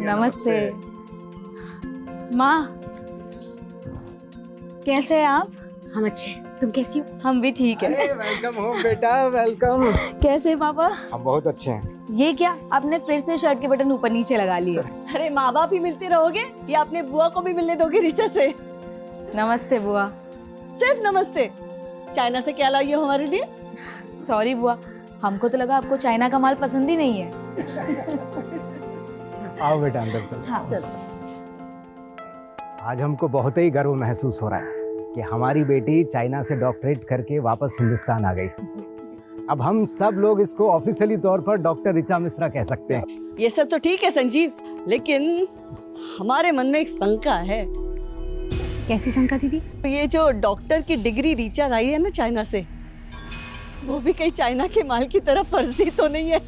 नमस्ते। माँ, कैसे हैं आप? हम अच्छे, तुम कैसी हो? हम भी ठीक है। अरे वेलकम हो बेटा, वेलकम। कैसे हैं पापा? हम बहुत अच्छे हैं। ये क्या, आपने फिर से शर्ट के बटन ऊपर नीचे लगा लिए? अरे माँ बाप ही मिलते रहोगे या अपने बुआ को भी मिलने दोगे ऋचा से? नमस्ते बुआ। सिर्फ नमस्ते। चाइना से क्या लाई हो हमारे लिए? सॉरी बुआ, हमको तो लगा आपको चाइना का माल पसंद ही नहीं है। आओ बेटा अंदर चलो। हाँ चलो। आज हमको बहुत ही गर्व महसूस हो रहा है कि हमारी बेटी चाइना से डॉक्टरेट करके वापस हिंदुस्तान आ गई। अब हम सब लोग इसको ऑफिशियली तौर पर डॉक्टर ऋचा मिश्रा कह सकते हैं। ये सब तो ठीक है संजीव, लेकिन हमारे मन में एक शंका है। कैसी शंका दीदी? ये जो डॉक्टर की डिग्री ऋचा लाई है ना चाइना से, वो भी कहीं चाइना के माल की तरह फर्जी तो नहीं है?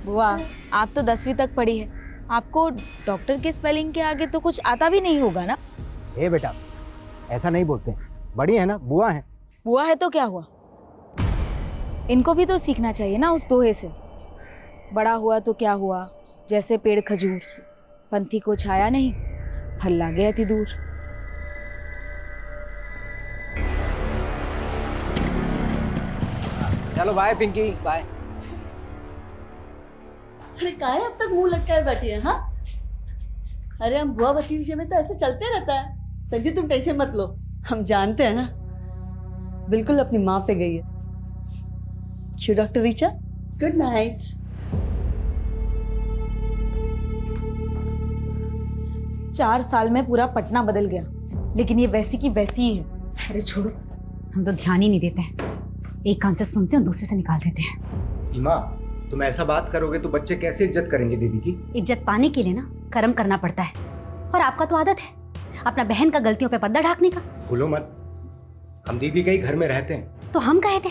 बुआ, आप तो 10वीं तक पढ़ी है, आपको डॉक्टर के स्पेलिंग के आगे तो कुछ आता भी नहीं होगा ना? ए बेटा, ऐसा नहीं बोलते हैं। बड़ी है ना, बुआ है। बुआ है तो क्या हुआ, इनको भी तो सीखना चाहिए ना उस दोहे से। बड़ा हुआ तो क्या हुआ, जैसे पेड़ खजूर, पंथी को छाया नहीं, फल लागे अति दूर। चलो बाय पिंकी, बाय। अरे काहे अब तक मुंह लटकाए बैठी है? हाँ, अरे हम बुआ भतीजे में तो ऐसे चलते रहता है। संजीव तुम टेंशन मत लो, हम जानते हैं ना, बिल्कुल अपनी माँ पे गई है। क्यों डॉक्टर ऋचा? Good night. चार साल में पूरा पटना बदल गया, लेकिन ये वैसी की वैसी ही है। अरे छोड़ो, हम तो ध्यान ही नहीं देते हैं। एक कान से सुनते हैं और दूसरे से निकाल देते हैं। सीमा, तुम ऐसा बात करोगे तो बच्चे कैसे इज्जत करेंगे दीदी की? इज्जत पाने के लिए ना कर्म करना पड़ता है, और आपका तो आदत है अपना बहन का गलतियों पे पर्दा ढाकने का। भूलो मत, हम दीदी के ही घर में रहते हैं। तो हम कहे थे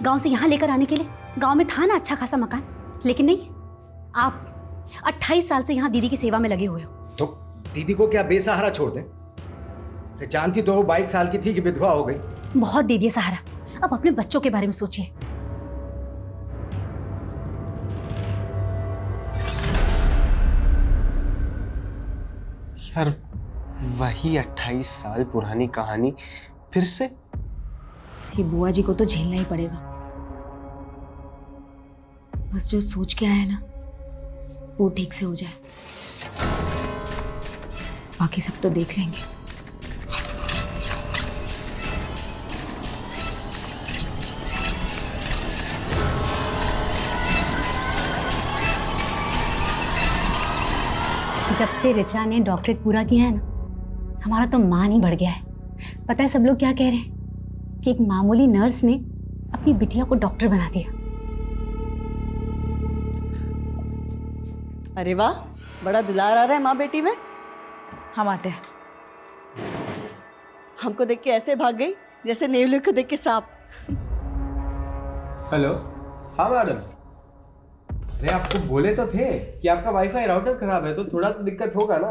गांव से यहाँ लेकर आने के लिए। गांव में था ना अच्छा खासा मकान, लेकिन नहीं, आप 28 साल से यहाँ दीदी की सेवा में लगे हुए हो। तो दीदी को क्या बेसहारा छोड़ दें? अरे जानती तो वो 22 साल की थी कि विधवा हो गई। बहुत दे दिए सहारा, अब अपने बच्चों के बारे में सोचिए। यार वही 28 साल पुरानी कहानी फिर से। ये बुआ जी को तो झेलना ही पड़ेगा। बस जो सोच के आया ना वो ठीक से हो जाए, बाकी सब तो देख लेंगे। जब से ऋचा ने डॉक्टरेट पूरा किया है ना, हमारा तो मान ही बढ़ गया है। पता है सब लोग क्या कह रहे हैं कि एक मामूली नर्स ने अपनी बिटिया को डॉक्टर बना दिया। अरे वाह, बड़ा दुलार आ रहा है माँ बेटी में। हम आते हैं। हमको देख के ऐसे भाग गई जैसे नेवले को देख के सांप। हेलो। हाँ मैडम, अरे आपको बोले तो थे कि आपका वाईफाई राउटर खराब है, तो थोड़ा तो दिक्कत होगा ना।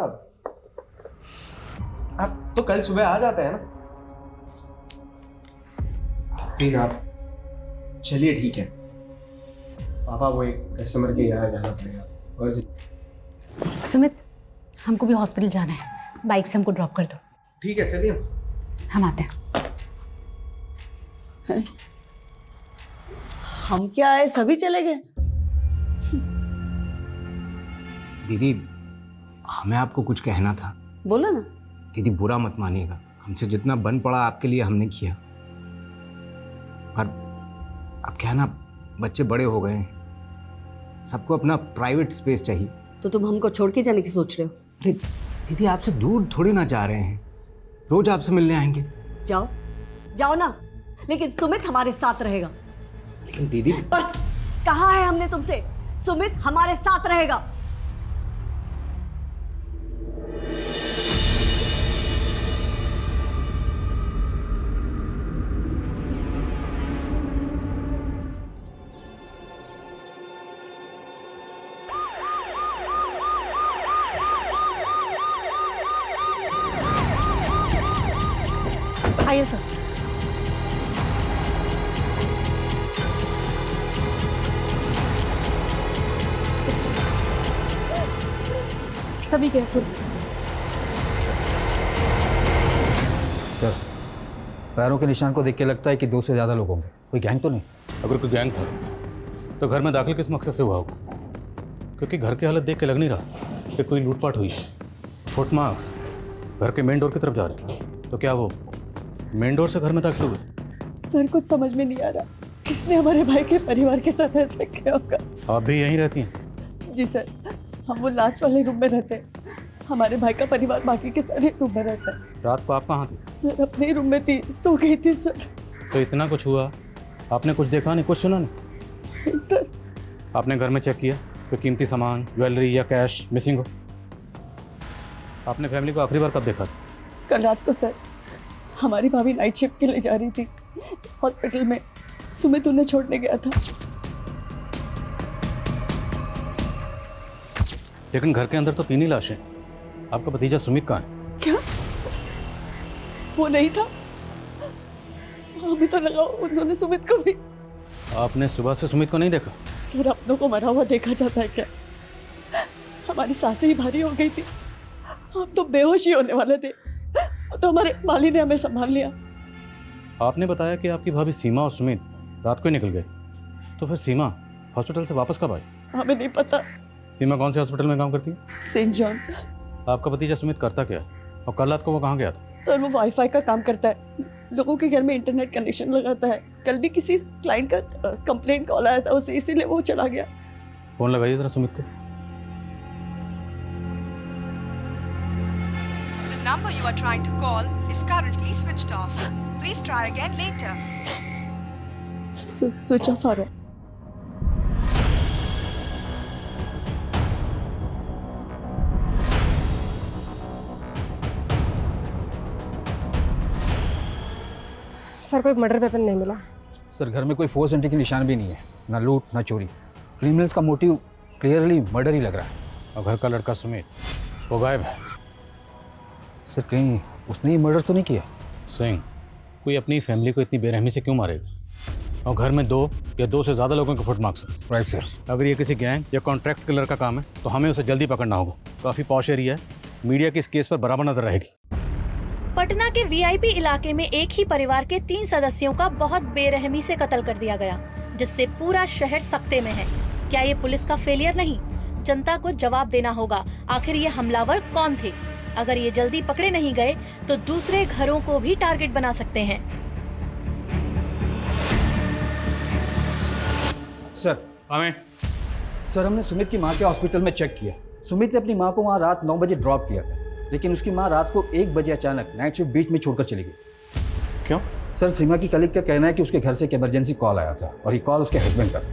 आप तो कल सुबह आ जाते हैं ना। तीन आप चलिए, ठीक है पापा, वो एक कस्टमर के यहाँ जाना पड़ेगा। और सुमित, हमको भी हॉस्पिटल जाना है, बाइक से हमको ड्रॉप कर दो। ठीक है चलिए, हम आते हैं। हम क्या आए, सभी चले गए। दीदी, हमें आपको कुछ कहना था। बोलो ना। दीदी बुरा मत मानिएगा, हमसे जितना बन पड़ा आपके लिए हमने किया, पर अब क्या ना, बच्चे बड़े हो गए हैं, सबको अपना प्राइवेट स्पेस चाहिए। तो तुम हमको छोड़ के जाने की सोच रहे हो? अरे दीदी, आपसे दूर थोड़ी ना जा रहे हैं, रोज आपसे मिलने आएंगे। जाओ जाओ ना, लेकिन सुमित हमारे साथ रहेगा। लेकिन दीदी, बस कहा है हमने तुमसे, सुमित हमारे साथ रहेगा। आइए सर। सभी केयरफुल। सर, पैरों के निशान को देख के लगता है कि 2 से ज़्यादा लोग होंगे। कोई गैंग तो नहीं? अगर कोई गैंग था तो घर में दाखिल किस मकसद से हुआ होगा? क्योंकि घर की हालत देख के लग नहीं रहा कि कोई लूटपाट हुई है। फुटमार्क्स घर के मेन डोर की तरफ जा रहे हैं, तो क्या वो मेन डोर से घर में दाखिल हुए? सर कुछ समझ में नहीं आ रहा, किसने हमारे भाई के परिवार के साथ ऐसा किया होगा। आप भी यहीं रहती हैं? जी सर, हम वो लास्ट वाले रूम में रहते हैं। हमारे भाई का परिवार बाकी के सारे रूम में रहता है। रात को आप कहाँ थी? सर अपने ही रूम में थी, सो गई थी सर। तो इतना कुछ हुआ, आपने कुछ देखा नहीं, कुछ सुना नहीं? सर आपने घर में चेक किया कोई कीमती सामान, ज्वेलरी या कैश मिसिंग हो? आपने फैमिली को आखिरी बार कब देखा था? कल रात को सर, हमारी भाभी नाइट शिफ्ट के लिए जा रही थी हॉस्पिटल में, सुमित उन्हें छोड़ने गया था। लेकिन घर के अंदर तो 3 ही लाशें। आपका भतीजा सुमित कहाँ है? क्या वो नहीं था? हमें तो लगा उन्होंने सुमित को भी। आपने सुबह से सुमित को नहीं देखा? सर अपनों को मरा हुआ देखा जाता है क्या? हमारी सांसें ही भारी हो गई थी, हम तो बेहोश ही होने वाले थे, तो हमारे माली ने हमें संभाल लिया। आपने बताया कि आपकी भाभी सीमा और सुमित रात को ही निकल गए, तो फिर सीमा हॉस्पिटल से वापस कब आई? हमें नहीं पता। सीमा कौन से हॉस्पिटल में काम करती है? Saint John. आपका भतीजा सुमित करता क्या है? और कल रात को वो कहाँ गया था? सर वो वाईफाई का काम करता है, लोगों के घर में इंटरनेट कनेक्शन लगाता है। कल भी किसी क्लाइंट का कंप्लेंट कॉल आया था उसे, इसीलिए वो चला गया। फोन लगाइए जरा सुमित को। The number you are trying to call is currently switched off. Please try again later. Switch off आ रहा है। सर कोई मर्डर वेपन नहीं मिला। सर, घर में कोई फोर्स एंट्री के निशान भी नहीं है, ना लूट ना चोरी। क्रिमिनल्स का मोटिव क्लियरली मर्डर ही लग रहा है। और घर का लड़का सुमित वो गायब है। सर, कहीं उसने ही मर्डर तो नहीं किया? सिंह, कोई अपनी फैमिली को इतनी बेरहमी से क्यों मारेगा? और घर में 2 या 2 से ज़्यादा लोगों के फुटमार्क्स हैं। Right sir. अगर ये किसी गैंग या कॉन्ट्रैक्ट किलर का काम है तो हमें उसे जल्दी पकड़ना होगा। काफ़ी पॉश एरिया है, मीडिया की इस केस पर बराबर नजर रहेगी। पटना के वीआईपी इलाके में एक ही परिवार के 3 सदस्यों का बहुत बेरहमी से कत्ल कर दिया गया, जिससे पूरा शहर सख्ते में है। क्या ये पुलिस का फेलियर नहीं? जनता को जवाब देना होगा, आखिर ये हमलावर कौन थे? अगर ये जल्दी पकड़े नहीं गए तो दूसरे घरों को भी टारगेट बना सकते हैं। सर, हमें सर हमने सुमित की माँ के हॉस्पिटल में चेक किया। सुमित ने अपनी माँ को वहाँ रात 9 बजे ड्रॉप किया था, लेकिन उसकी माँ रात को 1 बजे अचानक नाइट शिफ्ट बीच में छोड़कर चली गई। क्यों? सर, सीमा की कलीग का कहना है कि उसके घर से एक इमरजेंसी कॉल आया था और ये कॉल उसके हस्बैंड का था।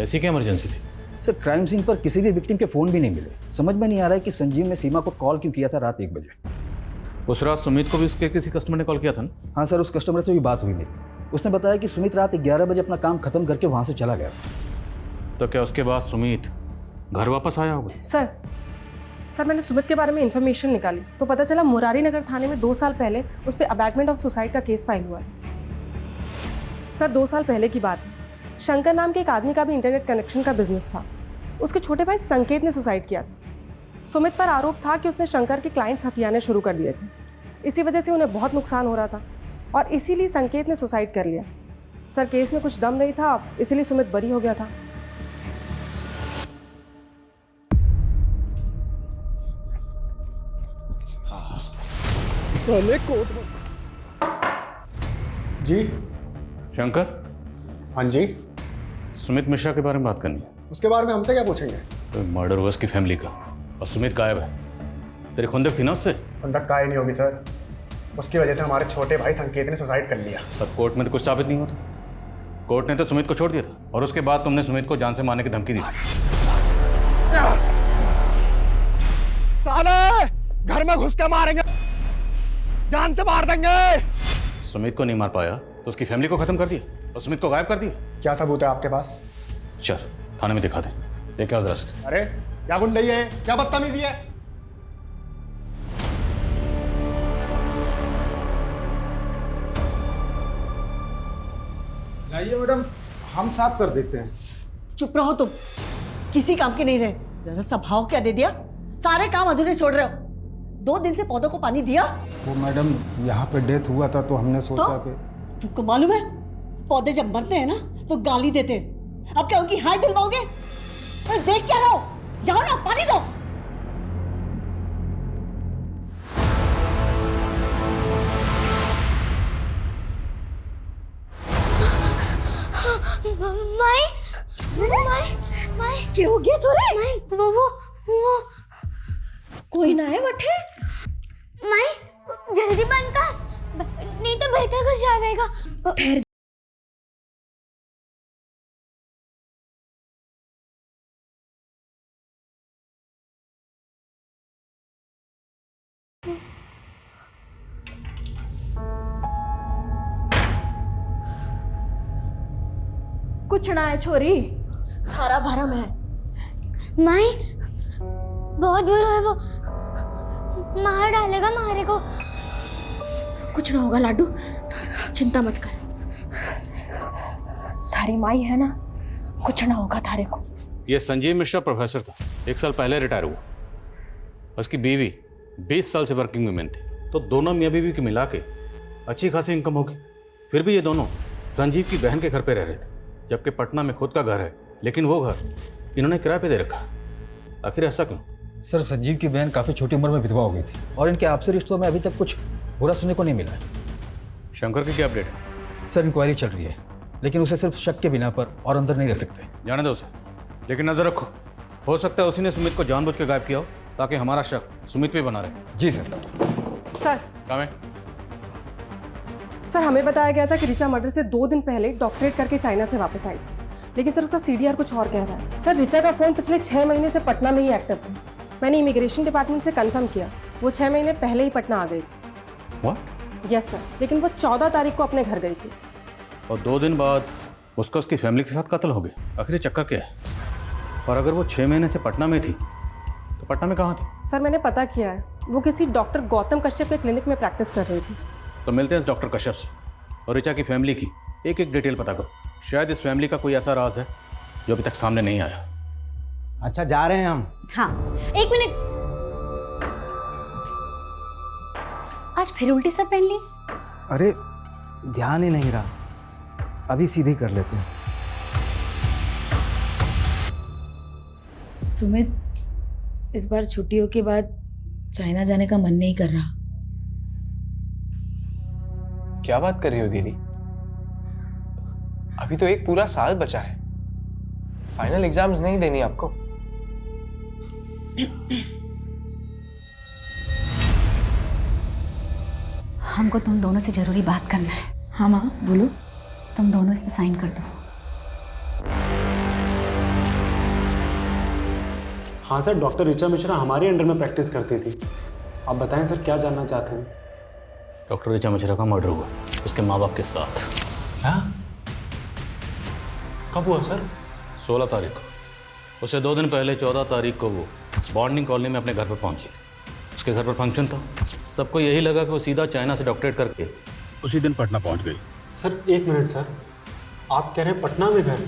ऐसी क्या इमरजेंसी थी? सर, क्राइम सीन पर किसी भी विक्टिम के फ़ोन भी नहीं मिले। समझ में नहीं आ रहा है कि संजीव ने सीमा को कॉल क्यों किया था रात 1 बजे। उस रात सुमित को भी उसके किसी कस्टमर ने कॉल किया था ना? हाँ सर, उस कस्टमर से भी बात हुई मेरी। उसने बताया कि सुमित रात 11 बजे अपना काम खत्म करके वहाँ से चला गया। तो क्या उसके बाद सुमित घर वापस आया होगा? सर मैंने सुमित के बारे में इंफॉर्मेशन निकाली तो पता चला मुरारी नगर थाने में 2 साल पहले उस पर अबैटमेंट ऑफ सुसाइड का केस फाइल हुआ है। सर 2 साल पहले की बात है। शंकर नाम के एक आदमी का भी इंटरनेट कनेक्शन का बिजनेस था। उसके छोटे भाई संकेत ने सुसाइड किया था। सुमित पर आरोप था कि उसने शंकर के क्लाइंट्स हथियाने शुरू कर दिए थे। इसी वजह से उन्हें बहुत नुकसान हो रहा था और इसीलिए संकेत ने सुसाइड कर लिया। सर केस में कुछ दम नहीं था, इसीलिए सुमित बरी हो गया था। साले कोट जी। शंकर, हाँ जी। सुमित मिश्रा के बारे में बात करनी है। उसके बारे में हमसे क्या पूछेंगे? तो मर्डर हुआ उसकी फैमिली का और सुमित गायब है। तेरी खुंदक थी ना उससे? खुंदक काहे नहीं होगी सर, उसकी वजह से हमारे छोटे भाई संकेत ने सुसाइड कर लिया। पर कोर्ट में तो कुछ साबित नहीं होता। कोर्ट ने तो सुमित को छोड़ दिया था और उसके बाद तुमने सुमित को जान से मारने की धमकी दी। साले घर में घुस के मारेंगे, जान से मार देंगे। सुमित को नहीं मार पाया तो उसकी फैमिली को खत्म कर दिया और सुमित को गायब कर दिया। क्या सबूत है आपके पास? चल थाने में दिखा दे। लेके आओ जरा से। अरे क्या गुंडई है, क्या बदतमीजी है? लाइए मैडम, हम साफ कर देते हैं। चुप रहो तुम। किसी काम के नहीं रहे। जरा सा भाव क्या दे दिया, सारे काम अधूरे छोड़ रहे हो। 2 दिन से पौधों को पानी दिया? वो मैडम यहाँ पे डेथ हुआ था तो हमने सोचा कि तुमको मालूम है पौधे जब मरते हैं ना तो गाली देते हैं। अब क्या उनकी हाय दिलवाओगे? अरे देख क्या रहो, जाओ ना पानी दो। माई माई माई क्या हो गया छोरे? वो कोई ना है बटे। माई जल्दी बंद कर, नहीं तो बेहतर कुछ जाएगा। कुछ ना है छोरी, हरा भरम है। माई बहुत बुरा है वो, मार डालेगा मारे को। कुछ ना होगा लाडू, चिंता मत कर। थारी माई है ना, कुछ ना होगा थारे को। ये संजीव मिश्रा प्रोफेसर था, 1 साल पहले रिटायर हुआ। उसकी बीवी 20 साल से वर्किंग वुमेन थी, तो दोनों मियाँ बीवी की मिला के अच्छी खासी इनकम होगी। फिर भी ये दोनों संजीव की बहन के घर पे रह रहे थे, जबकि पटना में खुद का घर है, लेकिन वो घर इन्होंने किराए पे दे रखा। आखिर ऐसा क्यों? सर संजीव की बहन काफ़ी छोटी उम्र में विधवा हो गई थी और इनके आपसी रिश्तों में अभी तक कुछ बुरा सुनने को नहीं मिला है। शंकर की क्या अपडेट है? सर इंक्वायरी चल रही है, लेकिन उसे सिर्फ शक के बिना पर और अंदर नहीं रख सकते। जाने दो उसे, लेकिन नजर रखो, हो सकता है उसी ने सुमित को जानबूझ के गायब किया हो, ताकि हमारा शक सुमित पे बना रहे। जी सर। सर सर हमें बताया गया था कि ऋचा मर्डर से 2 दिन पहले डॉक्टरेट करके चाइना से वापस आई, लेकिन सर उसका सीडीआर कुछ और कह रहा है। सर ऋचा का फ़ोन पिछले 6 महीने से पटना में ही एक्टिव था। मैंने इमिग्रेशन डिपार्टमेंट से कंफर्म किया, वो 6 महीने पहले ही पटना आ गई थी। What? यस सर, लेकिन वो 14 तारीख को अपने घर गई थी। और 2 दिन बाद उसका उसकी फैमिली के साथ कत्ल हो गया। आखिर ये चक्कर क्या है? और अगर वो 6 महीने से पटना में थी तो पटना में कहाँ थी? सर मैंने पता किया है, वो किसी डॉक्टर गौतम कश्यप के क्लिनिक में प्रैक्टिस कर रही थी। तो मिलते हैं इस डॉक्टर कश्यप से और ऋचा की फैमिली की एक एक डिटेल पता करो। शायद इस फैमिली का कोई ऐसा राज है जो अभी तक सामने नहीं आया। अच्छा जा रहे हैं हम। हाँ 1 मिनट, आज फिर उल्टी शर्ट पहन ली? अरे ध्यान ही नहीं रहा, अभी सीधी कर लेते हैं। सुमित, इस बार छुट्टियों के बाद चाइना जाने का मन नहीं कर रहा। क्या बात कर रही हो दीदी? अभी तो 1 पूरा साल बचा है, फाइनल एग्जाम्स नहीं देनी आपको? हमको तुम दोनों से जरूरी बात करना है। हाँ माँ बोलो। तुम दोनों इस पे साइन कर दो। हाँ सर, डॉक्टर ऋचा मिश्रा हमारे अंडर में प्रैक्टिस करती थी। आप बताएं सर, क्या जानना चाहते हैं? डॉक्टर ऋचा मिश्रा का मर्डर हुआ उसके माँ बाप के साथ। क्या? कब हुआ सर? 16 तारीख को। उसे 2 दिन पहले 14 तारीख को वो बॉन्डिंग कॉलोनी में अपने घर पर पहुंची। उसके घर पर फंक्शन था, सबको यही लगा कि वो सीधा चाइना से डॉक्टरेट करके उसी दिन पटना पहुंच गई। सर 1 मिनट सर, आप कह रहे हैं पटना में घर?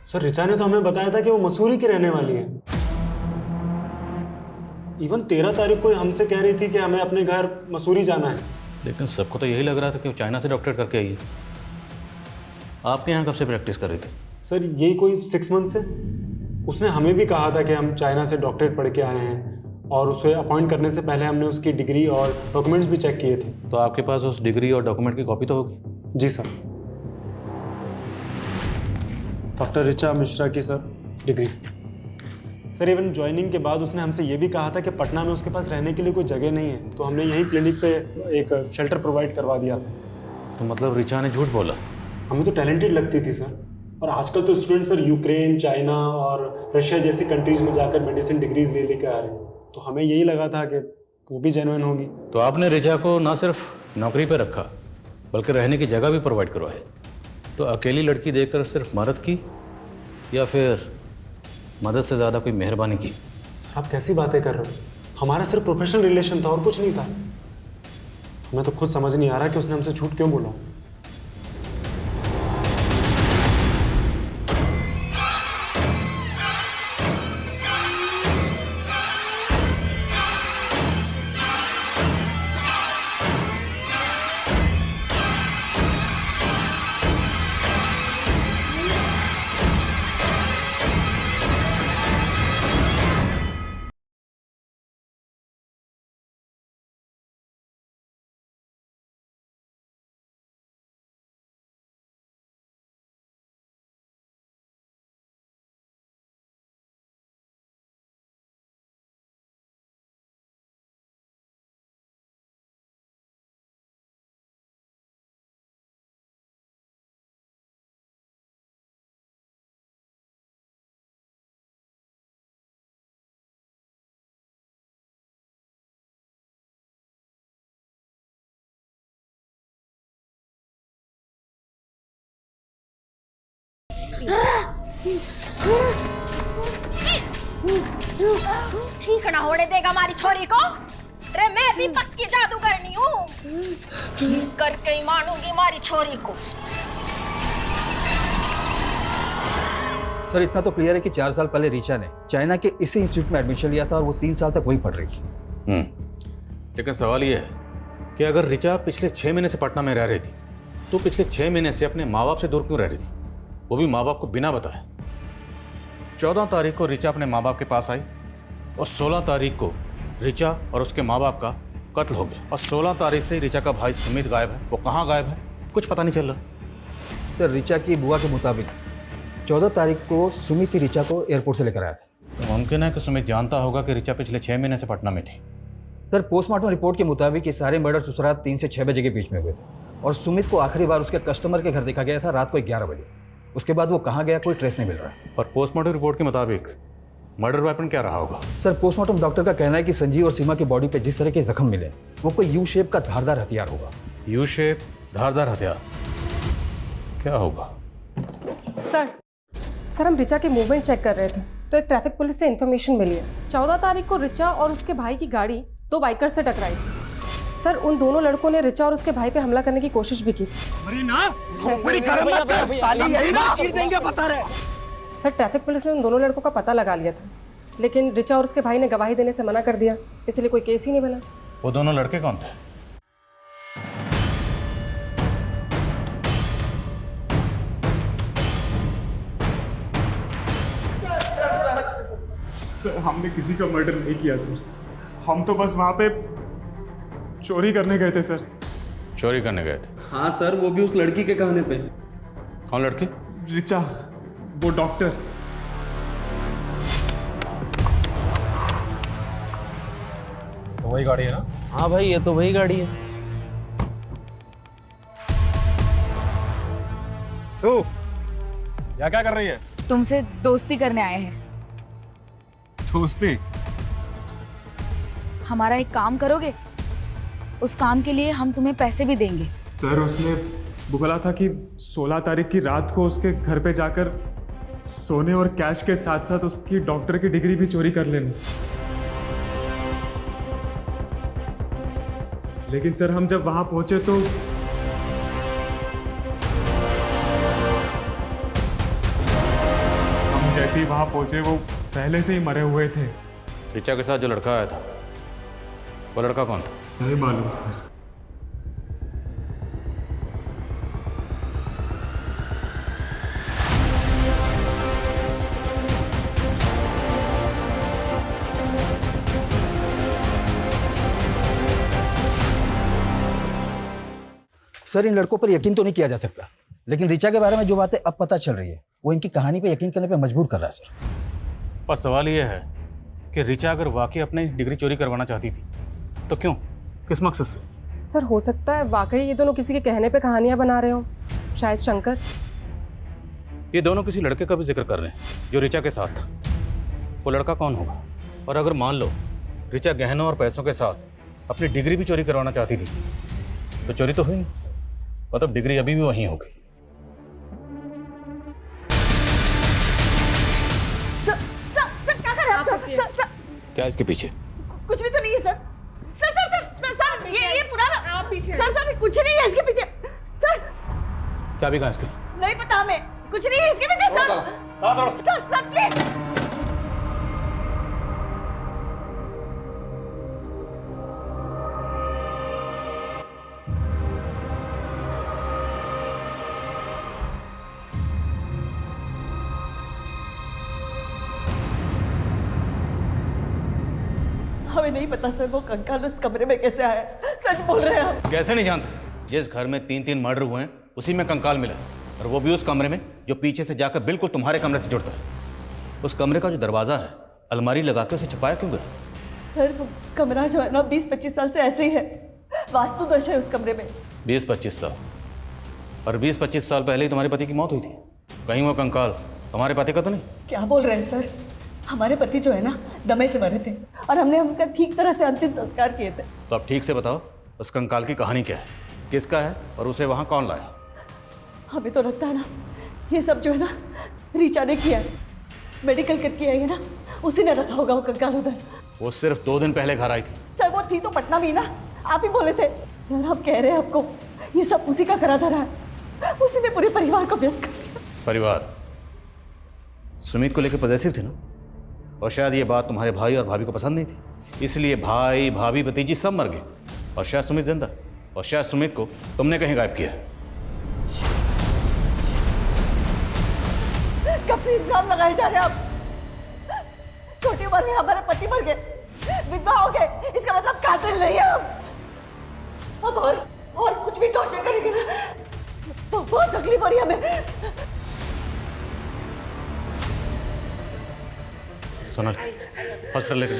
सर ऋचा ने तो हमें बताया था कि वो मसूरी की रहने वाली है। इवन 13 तारीख को हमसे कह रही थी कि हमें अपने घर मसूरी जाना है। लेकिन सबको तो यही लग रहा था कि वो चाइना से डॉक्टरेट करके आई है। आपके यहाँ कब से प्रैक्टिस कर रही थी? सर यही कोई 6 मंथ से। उसने हमें भी कहा था कि हम चाइना से डॉक्टरेट पढ़ के आए हैं, और उसे अपॉइंट करने से पहले हमने उसकी डिग्री और डॉक्यूमेंट्स भी चेक किए थे। तो आपके पास उस डिग्री और डॉक्यूमेंट की कॉपी तो होगी? जी सर। डॉक्टर ऋचा मिश्रा की sir degree. Sir even joining के बाद उसने हमसे ये भी कहा था कि पटना में उसके पास रहने के लिए कोई जगह नहीं है, तो हमने यहीं क्लिनिक पे एक शेल्टर प्रोवाइड करवा दिया था। तो मतलब ऋचा ने झूठ बोला? हमें तो टैलेंटेड लगती थी सर। और आजकल तो स्टूडेंट सर यूक्रेन, चाइना और रशिया जैसी कंट्रीज़ में जाकर मेडिसिन डिग्रीज ले लेकर आ रहे हैं, तो हमें यही लगा था कि वो भी जेन्युइन होगी। तो आपने ऋचा को ना सिर्फ नौकरी पे रखा बल्कि रहने की जगह भी प्रोवाइड करवाई। तो अकेली लड़की देखकर सिर्फ मदद की या फिर मदद से ज़्यादा कोई मेहरबानी की? सर आप कैसी बातें कर रहे हो? हमारा सिर्फ प्रोफेशनल रिलेशन था और कुछ नहीं था। हमें तो खुद समझ नहीं आ रहा कि उसने हमसे झूठ क्यों बोला। ठीक ना होने देगा हमारी छोरी को। अरे मैं भी पक्की जादूगरनी हूँ, ठीक करके ही मानूंगी हमारी छोरी को। सर इतना तो क्लियर है कि 4 साल पहले ऋचा ने चाइना के इसी इंस्टीट्यूट में एडमिशन लिया था और वो 3 साल तक वहीं पढ़ रही थी। लेकिन सवाल ये है कि अगर ऋचा पिछले 6 महीने से पटना में रह रही थी तो पिछले 6 महीने से अपने माँ बाप से दूर क्यों रह रही थी, वो भी माँ बाप को बिना बताए। 14 तारीख को ऋचा अपने माँ बाप के पास आई और 16 तारीख को ऋचा और उसके माँ बाप का कत्ल हो गया और 16 तारीख से ही ऋचा का भाई सुमित गायब है। वो कहाँ गायब है कुछ पता नहीं चल रहा। सर ऋचा की बुआ के मुताबिक 14 तारीख को सुमित ही ऋचा को एयरपोर्ट से लेकर आया था। तो मुमकिन है कि सुमित जानता होगा कि ऋचा पिछले 6 महीने से पटना में थी। सर पोस्टमार्टम रिपोर्ट के मुताबिक ये सारे मर्डर उस रात 3 से 6 बजे के बीच में हुए थे और सुमित को आखिरी बार उसके कस्टमर के घर देखा गया था रात को 11 बजे। उसके बाद वो कहाँ गया कोई ट्रेस नहीं मिल रहा है। और पोस्टमार्टम रिपोर्ट के मुताबिक मर्डर वेपन क्या रहा होगा? सर पोस्टमार्टम डॉक्टर का कहना है कि संजीव और सीमा की बॉडी पे जिस तरह के जख्म मिले वो कोई यू शेप का धारदार हथियार होगा। यू शेप धारदार हथियार क्या होगा? सर हम ऋचा के मूवमेंट चेक कर रहे थे तो एक ट्रैफिक पुलिस से इन्फॉर्मेशन मिली है 14 तारीख को ऋचा और उसके भाई की गाड़ी 2 बाइकर से टकराई थी। सर उन दोनों लड़कों ने ऋचा और उसके भाई पे हमला करने की कोशिश भी की। सर ट्रैफिक पुलिस ने उन दोनों लड़कों का पता लगा लिया था लेकिन ऋचा और उसके भाई ने गवाही देने से मना कर दिया, इसलिए कोई केस ही नहीं बना। वो दोनों लड़के कौन थे? सर हमने किसी का मर्डर नहीं किया सर, हम तो बस वहाँ पे चोरी करने गए थे सर। चोरी करने गए थे? हाँ सर, वो भी उस लड़की के कहने पे। कौन लड़की? ऋचा, वो डॉक्टर। तो वही गाड़ी है ना? हाँ भाई ये तो वही गाड़ी है। तू यहाँ क्या कर रही है? तुमसे दोस्ती करने आए हैं। दोस्ती? हमारा एक काम करोगे? उस काम के लिए हम तुम्हें पैसे भी देंगे। सर उसने बोला था कि 16 तारीख की रात को उसके घर पे जाकर सोने और कैश के साथ साथ उसकी डॉक्टर की डिग्री भी चोरी कर लेना। लेकिन सर हम जब वहां पहुंचे तो हम जैसे ही वहां पहुंचे वो पहले से ही मरे हुए थे। ऋचा के साथ जो लड़का आया था वो लड़का कौन था? नहीं मालूम सर। सर इन लड़कों पर यकीन तो नहीं किया जा सकता लेकिन ऋचा के बारे में जो बातें अब पता चल रही है वो इनकी कहानी पे यकीन करने पे मजबूर कर रहा है सर। पर सवाल यह है कि ऋचा अगर वाकई अपनी डिग्री चोरी करवाना चाहती थी तो क्यों, किस मकसद से? सर हो सकता है वाकई ये दोनों किसी के कहने पे कहानियां बना रहे हो, शायद शंकर। ये दोनों किसी लड़के का भी जिक्र कर रहे हैं जो ऋचा के साथ था। वो लड़का कौन होगा? और अगर मान लो ऋचा गहनों और पैसों के साथ अपनी डिग्री भी चोरी करवाना चाहती थी तो चोरी तो हुई नहीं, मतलब डिग्री अभी भी वहीं होगी। सर क्या कर रहे हैं आप? सर क्या इसके पीछे? कुछ भी तो नहीं है सर। सर ये पुराना आप पीछे। सर कुछ नहीं है इसके पीछे। सर चाबी कहाँ इसकी? नहीं पता हमें, कुछ नहीं है इसके पीछे सर। Sir please. हमें नहीं पता सर वो कंकाल उस कमरे में कैसे आया। सच बोल रहे हैं हम। कैसे नहीं जानते? जिस घर में 3 मर्डर हुए हैं उसी में कंकाल मिला और वो भी उस कमरे में जो पीछे से जाकर बिल्कुल तुम्हारे कमरे से जुड़ता है। उस कमरे का जो दरवाजा है अलमारी लगा के उसे छुपाया क्यों गया? सर वो कमरा जो है ना 20-25 साल से ऐसे ही है, वास्तु दोष है उस कमरे में। 20-25 साल? और 20-25 साल पहले ही तुम्हारे पति की मौत हुई थी। कहीं वो कंकाल तुम्हारे पति का तो नहीं? क्या बोल रहे हैं सर? हमारे पति जो है ना दमे से मरे थे और हमने उनका ठीक तरह से अंतिम संस्कार किए थे। तो अब ठीक से बताओ उस कंकाल की कहानी क्या है, किसका है और उसे वहाँ कौन लाया? हमें तो लगता है ना ये सब जो है ना रीचा ने किया है, मेडिकल करके आई है ना, उसी ने रखा होगा वो कंकाल उधर। वो सिर्फ 2 दिन पहले घर आई थी। सर वो थी तो पटना में ही ना, आप ही बोले थे। सर हम कह रहे हैं आपको, ये सब उसी का करा धरा है, उसी ने पूरे परिवार को व्यस्त कर दिया। परिवार सुमित को लेकर पॉजिटिव थे ना, और शायद ये बात तुम्हारे भाई और भाभी को पसंद नहीं थी, इसलिए भाई भाभी भतीजी सब मर गए, और शायद सुमित जिंदा, और शायद सुमित को तुमने कहीं गायब किया। कब से इल्जाम लगाए जा रहे हैं आप? छोटी उम्र में हमारे पति मर गए, विधवा हो गए, इसका मतलब कातिल नहीं है हम। अब और कुछ भी टॉर्चर करेंगे ना, बहुत तकलीफ हो रही है हमें। सोनल हॉस्पिटल लेकर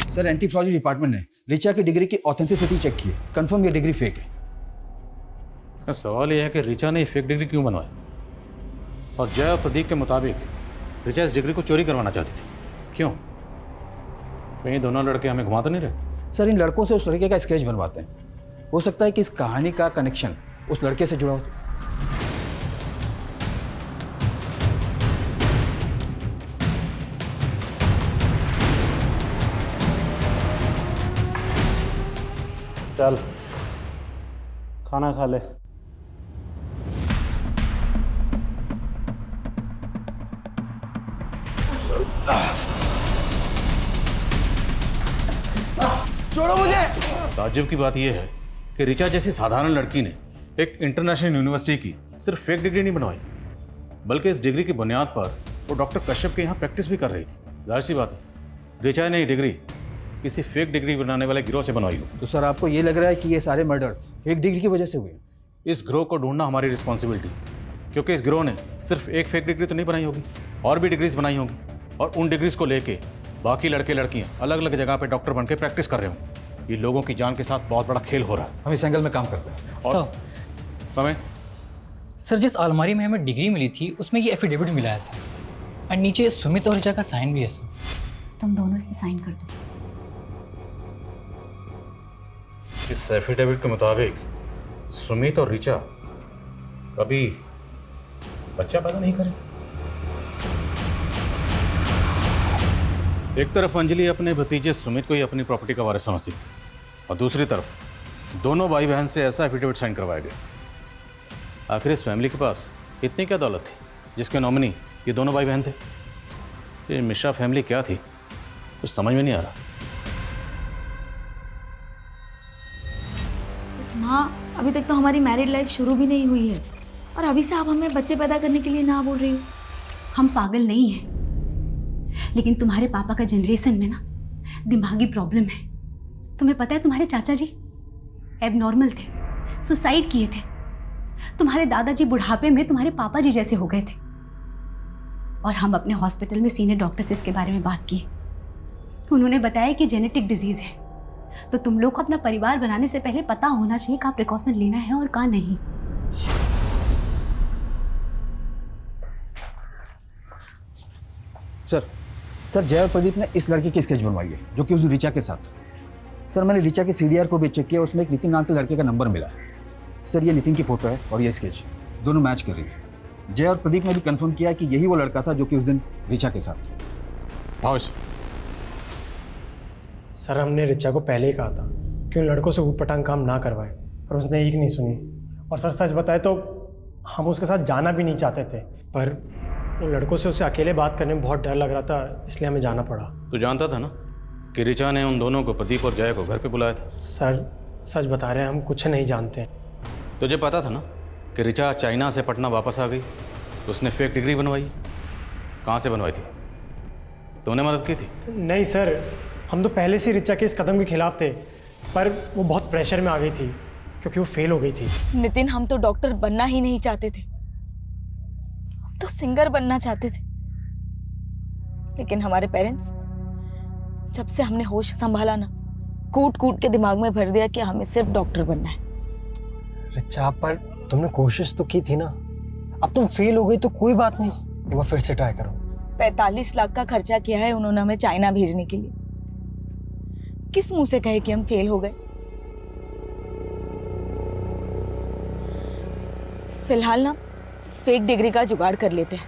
सर एंटी-फ्रॉड डिपार्टमेंट ने ऋचा की डिग्री की ऑथेंटिसिटी चेक की है, कंफर्म ये डिग्री फेक है। सवाल यह है कि ऋचा ने फेक डिग्री क्यों बनवाई, और जय और प्रदीप के मुताबिक ऋचा इस डिग्री को चोरी करवाना चाहती थी, क्यों? कहीं दोनों लड़के हमें घुमा तो नहीं रहे? सर इन लड़कों से उस लड़के का स्केच बनवाते हैं, हो सकता है कि इस कहानी का कनेक्शन उस लड़के से जुड़ा हो। चल खाना खा ले। छोड़ो मुझे। ताज्जुब की बात यह है कि ऋचा जैसी साधारण लड़की ने एक इंटरनेशनल यूनिवर्सिटी की सिर्फ फेक डिग्री नहीं बनवाई, बल्कि इस डिग्री की बुनियाद पर वो डॉक्टर कश्यप के यहाँ प्रैक्टिस भी कर रही थी। जाहिर सी बात है ऋचा ने ये डिग्री किसी फेक डिग्री बनाने वाले गिरोह से बनवाई हो। तो सर आपको ये लग रहा है कि ये सारे मर्डर्स फेक डिग्री की वजह से हुए? इस गिरोह को ढूंढना हमारी रिस्पॉन्सिबिलिटी, क्योंकि इस गिरोह ने सिर्फ एक फेक डिग्री तो नहीं बनाई होगी, और भी डिग्रीज बनाई होगी, और उन डिग्रीज को लेके बाकी लड़के लड़कियां अलग अलग जगह पे डॉक्टर बन के प्रैक्टिस कर रहे हों। ये लोगों की जान के साथ बहुत बड़ा खेल हो रहा है। हम इस एंगल में काम करते हैं। और हमें सर जिस अलमारी में हमें डिग्री मिली थी उसमें ये एफिडेविट मिला है सर, और नीचे सुमित और ऋचा का साइन भी है सर। तुम दोनों इस पे साइन कर दो। इस एफिडेविट के मुताबिक सुमित और ऋचा कभी बच्चा पैदा नहीं करे। एक तरफ अंजलि अपने भतीजे सुमित को ही अपनी प्रॉपर्टी का वारिस समझती थी, और दूसरी तरफ दोनों भाई बहन से ऐसा एफिडेविट साइन करवाया गया। आखिर इस फैमिली के पास इतनी क्या दौलत थी जिसके नॉमिनी ये दोनों भाई बहन थे? ये मिश्रा फैमिली क्या थी कुछ समझ में नहीं आ रहा। माँ अभी तक तो हमारी मैरिड लाइफ शुरू भी नहीं हुई है, और अभी से आप हमें बच्चे पैदा करने के लिए ना बोल रही हो। हम पागल नहीं हैं, लेकिन तुम्हारे पापा का जनरेशन में ना दिमागी प्रॉब्लम है। तुम्हें पता है तुम्हारे चाचा जी एबनॉर्मल थे, सुसाइड किए थे। तुम्हारे दादाजी बुढ़ापे में तुम्हारे पापा जी जैसे हो गए थे, और हम अपने हॉस्पिटल में सीनियर डॉक्टर से इसके बारे में बात की। उन्होंने बताया कि जेनेटिक डिजीज है, तो तुम लोग को अपना परिवार बनाने से पहले पता होना चाहिए कहाँ प्रिकॉशन लेना है और कहाँ नहीं। सर जय और प्रदीप ने इस लड़के की स्केच बनवाई है जो कि उस ऋचा के साथ। सर मैंने ऋचा के CDR को भी चेक किया, उसमें एक नितिन नाम के लड़के का नंबर मिला है। सर ये नितिन की फोटो है और ये स्केच दोनों मैच कर रही है। जय और प्रदीप ने भी कंफर्म किया कि यही वो लड़का था जो कि उस दिन ऋचा के साथ। सर हमने ऋचा को पहले ही कहा था कि उन लड़कों से ऊटपटांग काम ना करवाए, पर उसने एक नहीं सुनी। और सर सच बताए तो हम उसके साथ जाना भी नहीं चाहते थे, पर उन लड़कों से उसे अकेले बात करने में बहुत डर लग रहा था, इसलिए हमें जाना पड़ा। तो जानता था ना कि ऋचा ने उन दोनों को, प्रदीप और जय को, घर पे बुलाया था? सर सच बता रहे हैं, हम कुछ नहीं जानते। तुझे पता था ना कि ऋचा चाइना से पटना वापस आ गई, तो उसने फेक डिग्री बनवाई। कहाँ से बनवाई थी? तूने मदद की थी? नहीं सर, हम तो पहले से ऋचा के इस कदम के खिलाफ थे, पर वो बहुत प्रेशर में आ गई थी क्योंकि वो फेल हो गई थी। नितिन हम तो डॉक्टर बनना ही नहीं चाहते थे, हम तो सिंगर बनना चाहते थे। लेकिन हमारे पेरेंट्स जब से हमने होश संभाला ना, कूट कूट के दिमाग में भर दिया कि हमें सिर्फ डॉक्टर बनना है। ऋचा पर तुमने कोशिश तो की थी ना, अब तुम फेल हो गई तो कोई बात नहीं, एक बार फिर से ट्राई करो। 45 लाख का खर्चा किया है उन्होंने हमें चाइना भेजने के लिए। किस मुंह से कहे कि हम फेल हो गए? फिलहाल ना फेक डिग्री का जुगाड़ कर लेते हैं,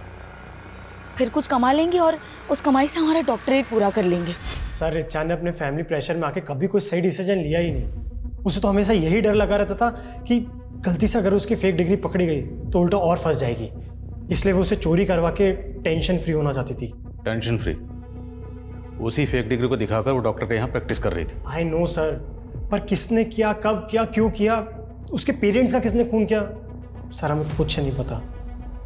फिर कुछ कमा लेंगे और उस कमाई से हमारा डॉक्टरेट पूरा कर लेंगे। सर रिचा ने अपने फैमिली प्रेशर में आके कभी कोई सही डिसीजन लिया ही नहीं। उसे तो हमेशा यही डर लगा रहता था कि गलती से अगर उसकी फेक डिग्री पकड़ी गई तो उल्टा और फंस जाएगी, इसलिए वो उसे चोरी करवा के टेंशन फ्री होना चाहती थी। Tension free? उसी फेक डिग्री को दिखाकर वो डॉक्टर के यहाँ प्रैक्टिस कर रही थी। आई नो सर, पर किसने किया, कब किया, क्यों किया, उसके पेरेंट्स का किसने खून किया, सर हमें कुछ नहीं पता।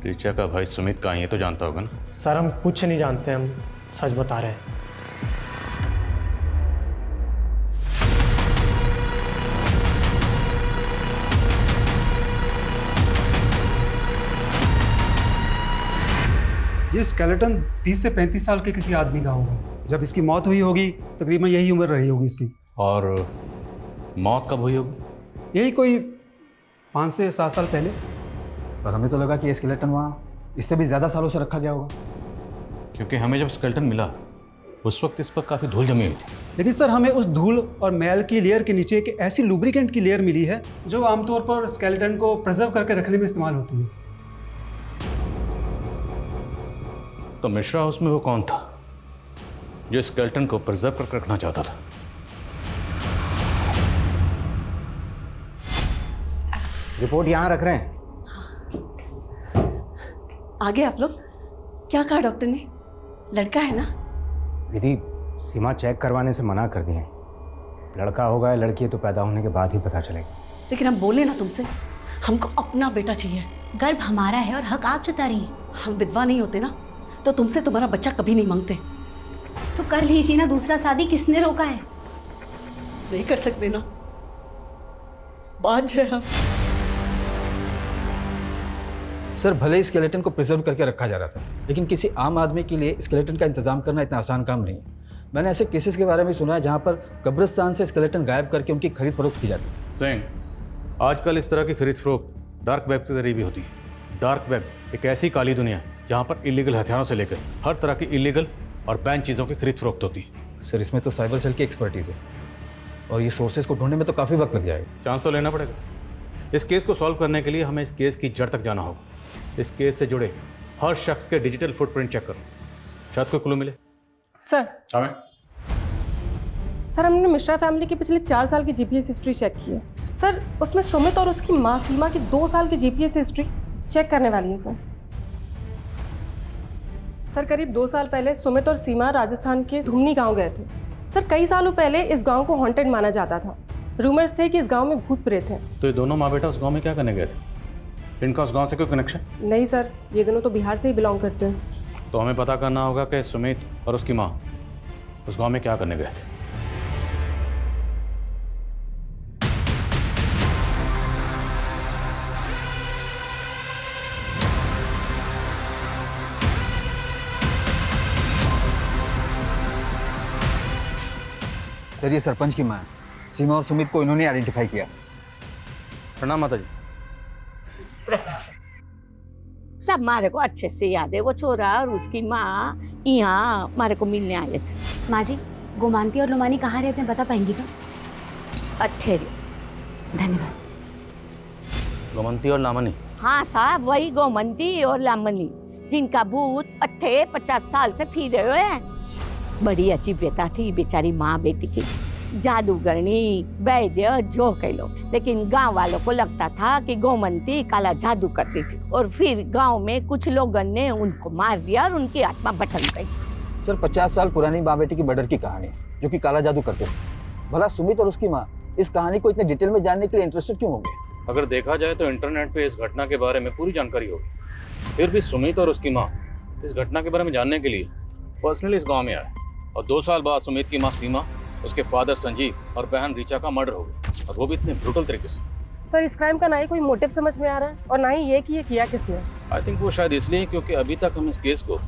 ऋचा का भाई सुमित कहाँ है ये तो जानता होगा ना? सर हम कुछ नहीं जानते, हम सच बता रहे हैं। ये स्केलेटन 30 से 35 साल के किसी आदमी का होगा। जब इसकी मौत हुई होगी तकरीबन यही उम्र रही होगी इसकी। और मौत कब हुई होगी? यही कोई 5 से 7 साल पहले। पर हमें तो लगा कि ये स्केलेटन वहाँ इससे भी ज़्यादा सालों से रखा गया होगा, क्योंकि हमें जब स्केलेटन मिला उस वक्त इस पर काफ़ी धूल जमी हुई थी। लेकिन सर हमें उस धूल और मैल की लेयर के नीचे एक ऐसी लुब्रिकेंट की लेयर मिली है जो आमतौर पर स्केलेटन को प्रिजर्व करके रखने में इस्तेमाल होती है। तो मिश्रा हाउस में वो कौन था जो स्केलेटन को प्रिजर्व करके रखना चाहता था? रिपोर्ट यहाँ रख रहे हैं। आगे आप लोग क्या कहा डॉक्टर ने? लड़का है ना? दीदी सीमा चेक करवाने से मना कर दिए। लड़का होगा या लड़की है तो पैदा होने के बाद ही पता चलेगा। लेकिन हम बोले ना तुमसे, हमको अपना बेटा चाहिए। गर्भ हमारा है और हक आप जता रही हैं। हम विधवा नहीं होते ना तो तुमसे तुम्हारा बच्चा कभी नहीं मांगते। तो कर लीजिए ना दूसरा शादी, किसने रोका है? नहीं कर सकते ना, बात है हम। सर भले ही स्केलेटन को प्रिजर्व करके रखा जा रहा था, लेकिन किसी आम आदमी के लिए स्केलेटन का इंतजाम करना इतना आसान काम नहीं है। मैंने ऐसे केसेस के बारे में सुना है जहाँ पर कब्रिस्तान से स्केलेटन गायब करके उनकी खरीद फरोख्त की जाती है। सिंह, आजकल इस तरह की खरीद फरोख्त डार्क वेब के जरिए भी होती है। डार्क वेब एक ऐसी काली दुनिया है जहाँ पर इलीगल हथियारों से लेकर हर तरह की इलीगल और बैन चीज़ों की खरीद फरोख्त होती है। सर इसमें तो साइबर सेल की एक्सपर्टीज़ है और ये सोर्सेज को ढूंढने में तो काफ़ी वक्त लग जाएगा। चांस तो लेना पड़ेगा। इस केस को सॉल्व करने के लिए हमें इस केस की जड़ तक जाना होगा। इस केस से जुड़े हर शख्स के डिजिटल फुटप्रिंट चेक करो, शायद कोई क्लू मिले। सर हमें सर हमने मिश्रा फैमिली की पिछले 4 साल की जीपीएस हिस्ट्री चेक की है सर। उसमें सुमित और उसकी माँ सीमा की 2 साल की जीपीएस हिस्ट्री चेक करने वाली है सर। सर करीब 2 साल पहले सुमित और सीमा राजस्थान के धुमनी गांव गए थे सर। कई सालों पहले इस गांव को हॉन्टेड माना जाता था। रूमर्स थे कि इस गांव में भूत प्रेत हैं। तो ये दोनों माँ बेटा उस गांव में क्या करने गए थे? इनका उस गांव से कोई कनेक्शन? नहीं सर, ये दोनों तो बिहार से ही बिलोंग करते हैं। तो हमें पता करना होगा कि सुमित और उसकी माँ उस गांव में क्या करने गए थे। सर ये सरपंच की माँ है। सीमा और सुमित को इन्होंने आइडेंटिफाई किया। प्रणाम माता जी। सब मारे को अच्छे से याद है। वो छोरा और उसकी माँ यहाँ मारे को मिलने आए थे। माँ जी गोमांती और लुमानी कहाँ रहते हैं बता पाएंगी तो? अठेरी। धन्यवाद। गोमंती और लामनी? हाँ साहब वही गोमंती और लामनी जिनका भूत 50 साल से फिर रहे हैं। बड़ी अच्छी बेटा थी बेचारी माँ बेटी की, जादूगरनी वैद्य जो कह लो। लेकिन गांव वालों को लगता था कि गोमंती काला जादू करती थी और फिर गांव में कुछ लोगों ने उनको मार दिया और उनकी आत्मा भटक गई। सर 50 साल पुरानी माँ बेटी की मर्डर की कहानी जो कि काला जादू करते थे। भला सुमित और उसकी माँ इस कहानी को इतने डिटेल में जानने के लिए इंटरेस्टेड क्यों होंगे? अगर देखा जाए तो इंटरनेट पे इस घटना के बारे में पूरी जानकारी होगी। फिर भी सुमित और उसकी माँ इस घटना के बारे में जानने के लिए पर्सनली इस गाँव में आए और 2 साल बाद सुमित की माँ सीमा, उसके फादर संजीव और बहन ऋचा का मर्डर हो गया, और वो भी इतने ब्रूटल तरीके से। सर इस क्राइम का ना ही कोई मोटिव समझ में आ रहा है और ना ही ये कि ये किया किसने। आई थिंक वो शायद इसलिए क्योंकि अभी तक हम इस केस को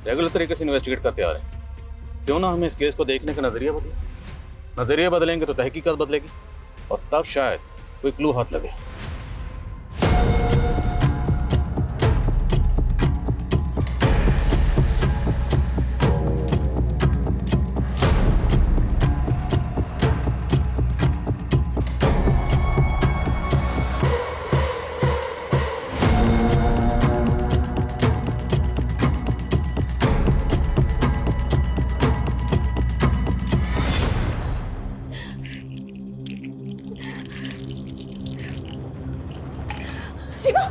रेगुलर तरीके से इन्वेस्टिगेट करते आ रहे हैं। क्यों ना हमें इस केस को देखने का नजरिया बदले। नजरिया बदलेंगे तो तहकीकात बदलेगी और तब शायद कोई क्लू हाथ लगे। शिवा,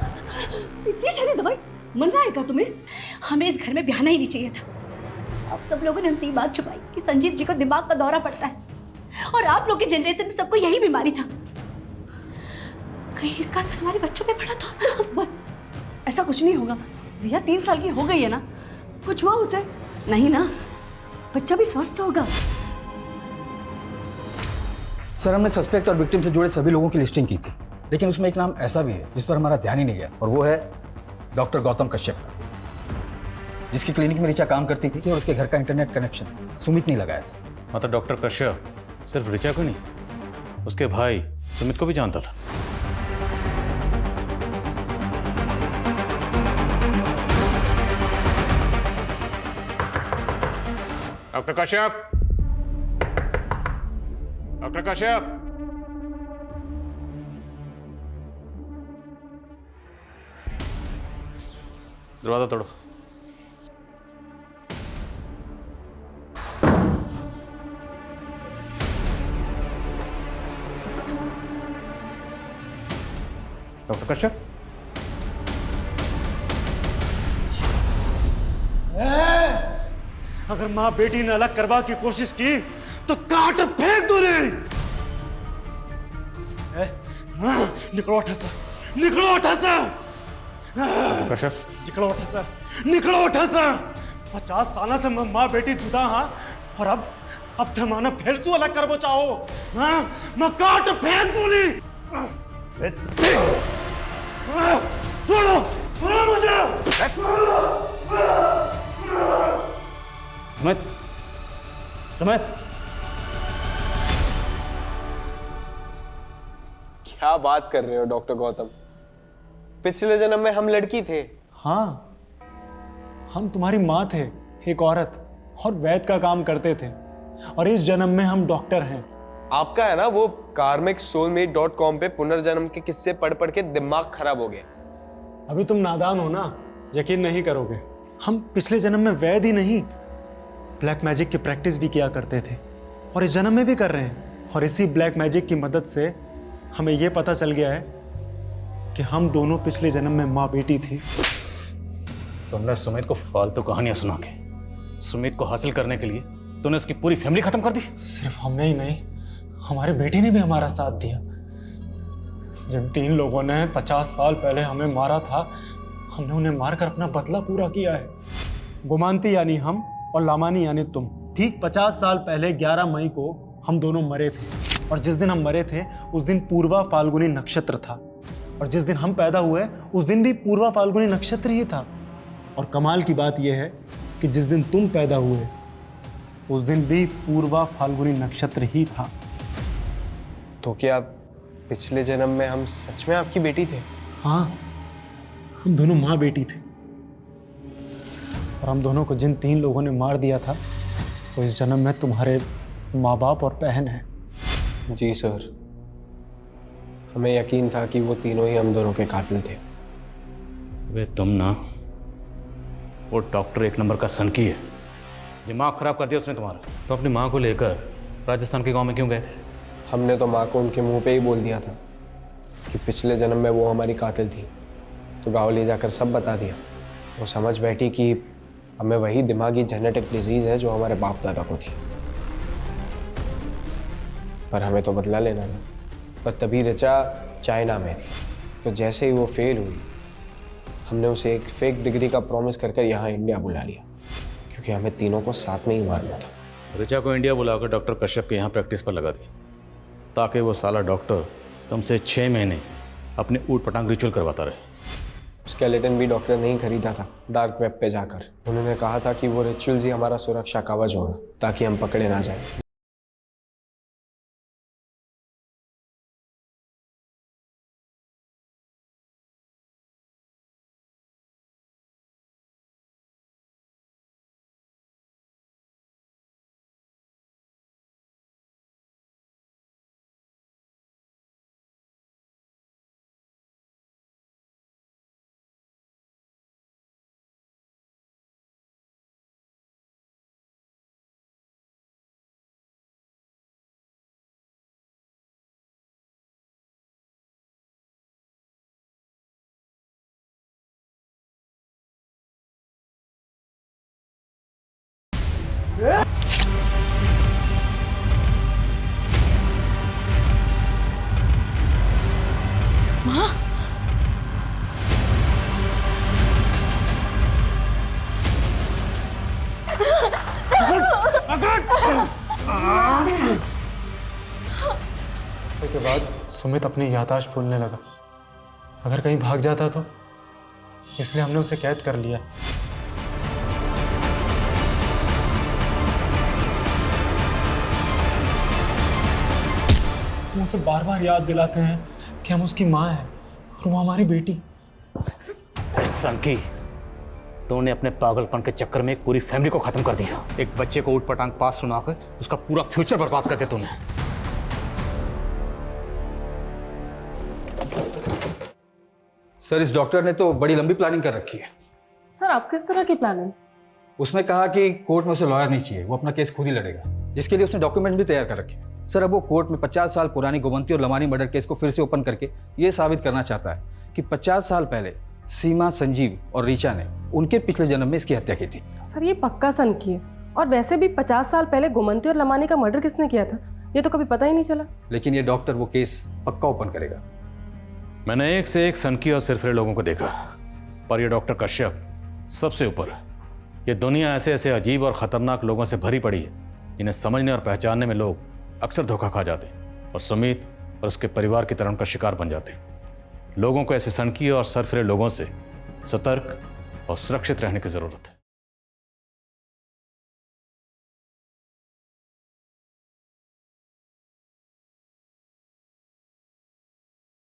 इतनी सारी दवाई मरना आएगा तुम्हें? हमें इस घर में ब्याहना ही नहीं चाहिए था। आप सब लोगों ने हमसे ये बात छुपाई कि संजीव जी को दिमाग का दौरा पड़ता है और आप लोग की जनरेशन में सबको यही बीमारी था। कहीं इसका असर हमारे बच्चों पे पड़ा तो? ऐसा कुछ नहीं होगा। रिया 3 साल की हो गई है ना, कुछ हुआ उसे? नहीं ना, बच्चा भी स्वस्थ होगा। सर हमने सस्पेक्ट और विक्टिम से जुड़े सभी लोगों की लिस्टिंग की थी, लेकिन उसमें एक नाम ऐसा भी है जिस पर हमारा ध्यान ही नहीं गया, और वो है डॉक्टर गौतम कश्यप, जिसकी क्लिनिक में ऋचा काम करती थी और उसके घर का इंटरनेट कनेक्शन सुमित ने लगाया था। मतलब डॉक्टर कश्यप सिर्फ ऋचा को नहीं, उसके भाई सुमित को भी जानता था। डॉक्टर कश्यप, डॉक्टर कश्यप, दरवाजा तोड़ो। डॉक्टर कश्यप, अगर माँ बेटी ने अलग करवा की कोशिश की तो काट फेंक दो रे। निकलो उठा सा, निकलो उठा सा, कश्यप निकलो उठा सा, निकलो उठा सा। 50 साल से मैं माँ बेटी जुदा हाँ, और अब थे माना फिर से अलग करवो चाहो। हाँ, मैं काट फेंक दूँ नहीं। छोड़ो, छोड़ो मुझे। सुमित, सुमित, क्या बात कर रहे हो डॉक्टर गौतम? पिछले जन्म में हम लड़की थे। हाँ, हम तुम्हारी माँ थे, एक औरत, और वैद्य का काम करते थे, और इस जन्म में हम डॉक्टर हैं। आपका है ना वो karmicsoulmate.com पे पुनर्जन्म के किस्से पढ़ पढ़ के दिमाग खराब हो गया। अभी तुम नादान हो ना, यकीन नहीं करोगे। हम पिछले जन्म में वैद्य ही नहीं, ब्लैक मैजिक की प्रैक्टिस भी किया करते थे, और इस जन्म में भी कर रहे हैं। और इसी ब्लैक मैजिक की मदद से हमें यह पता चल गया है कि हम दोनों पिछले जन्म में माँ बेटी थी। तुमने सुमित को फालतू कहानियां सुना के सुमित को हासिल करने के लिए तूने उसकी पूरी फैमिली खत्म कर दी। सिर्फ हमने ही नहीं, हमारी बेटी ने भी हमारा साथ दिया। जिन 3 लोगों ने 50 साल पहले हमें मारा था, हमने उन्हें मारकर अपना बदला पूरा किया है। गुमानती यानी हम और लामानी यानी तुम। ठीक 50 साल पहले 11 मई को हम दोनों मरे थे, और जिस दिन हम मरे थे उस दिन पूर्वा फाल्गुनी नक्षत्र था, और जिस दिन हम पैदा हुए उस दिन भी पूर्वा फाल्गुनी नक्षत्र ही था। और कमाल की बात यह है कि जिस दिन तुम पैदा हुए उस दिन भी पूर्वा फाल्गुनी नक्षत्र ही था। तो क्या पिछले जन्म में हम सच में आपकी बेटी थे? हाँ, हम दोनों माँ बेटी थे, और हम दोनों को जिन 3 लोगों ने मार दिया था वो इस जन्म में तुम्हारे माँ बाप और बहन हैं। जी सर, हमें यकीन था कि वो तीनों ही हम दोनों के कातिल थे। वे तुम ना, वो डॉक्टर 1 नंबर का सनकी है, दिमाग खराब कर दिया उसने तुम्हारा। तो अपनी माँ को लेकर राजस्थान के गांव में क्यों गए थे? हमने तो माँ को उनके मुंह पे ही बोल दिया था कि पिछले जन्म में वो हमारी कातिल थी, तो गाँव ले जाकर सब बता दिया। वो समझ बैठी कि हमें वही दिमागी जेनेटिक डिजीज़ है जो हमारे बाप दादा को थी, पर हमें तो बदला लेना था। पर तभी ऋचा चाइना में थी, तो जैसे ही वो फेल हुई हमने उसे एक फेक डिग्री का प्रॉमिस कर कर यहाँ इंडिया बुला लिया, क्योंकि हमें तीनों को साथ में ही मारना था। ऋचा को इंडिया बुलाकर डॉक्टर कश्यप के यहाँ प्रैक्टिस पर लगा दी, ताकि वो साला डॉक्टर तुमसे 6 महीने अपने ऊट पटांग रिचुअल करवाता रहे। स्केलेटन भी डॉक्टर ने ही खरीदा था डार्क वेब पे जाकर। उन्होंने कहा था कि वो रिचुअल्स ही हमारा सुरक्षा कवच होगा, ताकि हम पकड़े ना जाए। माँ, उसके बाद सुमित अपनी याददाश्त भूलने लगा। अगर कहीं भाग जाता तो, इसलिए हमने उसे कैद कर लिया। हम उसे बार बार याद दिलाते हैं कि हम उसकी माँ हैं और वो हमारी बेटी। संकी, तूने अपने पागलपन के चक्कर में एक पूरी फैमिली को खत्म कर दिया। एक बच्चे को ऊट पटांग पास सुनाकर उसका पूरा फ्यूचर बर्बाद कर दिया तूने। सर, इस डॉक्टर ने तो बड़ी लंबी प्लानिंग कर रखी है। सर आप किस तरह की प्लानिंग? उसने कहा कि कोर्ट में उसे लॉयर नहीं चाहिए, वो अपना केस खुद ही लड़ेगा, जिसके लिए उसने डॉक्यूमेंट भी तैयार कर रखे हैं। सर, अब वो कोर्ट में 50 साल पुरानी गोमंती और लमानी मर्डर केस को फिर से ओपन करके ये साबित करना चाहता है कि 50 साल पहले सीमा, संजीव और रीचा ने उनके पिछले जन्म में इसकी हत्या की थी। सर ये पक्का सनकी है, और वैसे भी 50 साल पहले गोमंती और लमानी का मर्डर किसने किया था ये तो कभी पता ही नहीं चला। लेकिन ये डॉक्टर वो केस पक्का ओपन करेगा। मैंने एक से एक सनकी और सिरफिरे लोगों को देखा, पर ये डॉक्टर कश्यप सबसे ऊपर है। ये दुनिया ऐसे ऐसे अजीब और ख़तरनाक लोगों से भरी पड़ी है जिन्हें समझने और पहचानने में लोग अक्सर धोखा खा जाते हैं और सुमित और उसके परिवार की तरह उनका शिकार बन जाते हैं। लोगों को ऐसे सनकी और सरफिरे लोगों से सतर्क और सुरक्षित रहने की ज़रूरत है।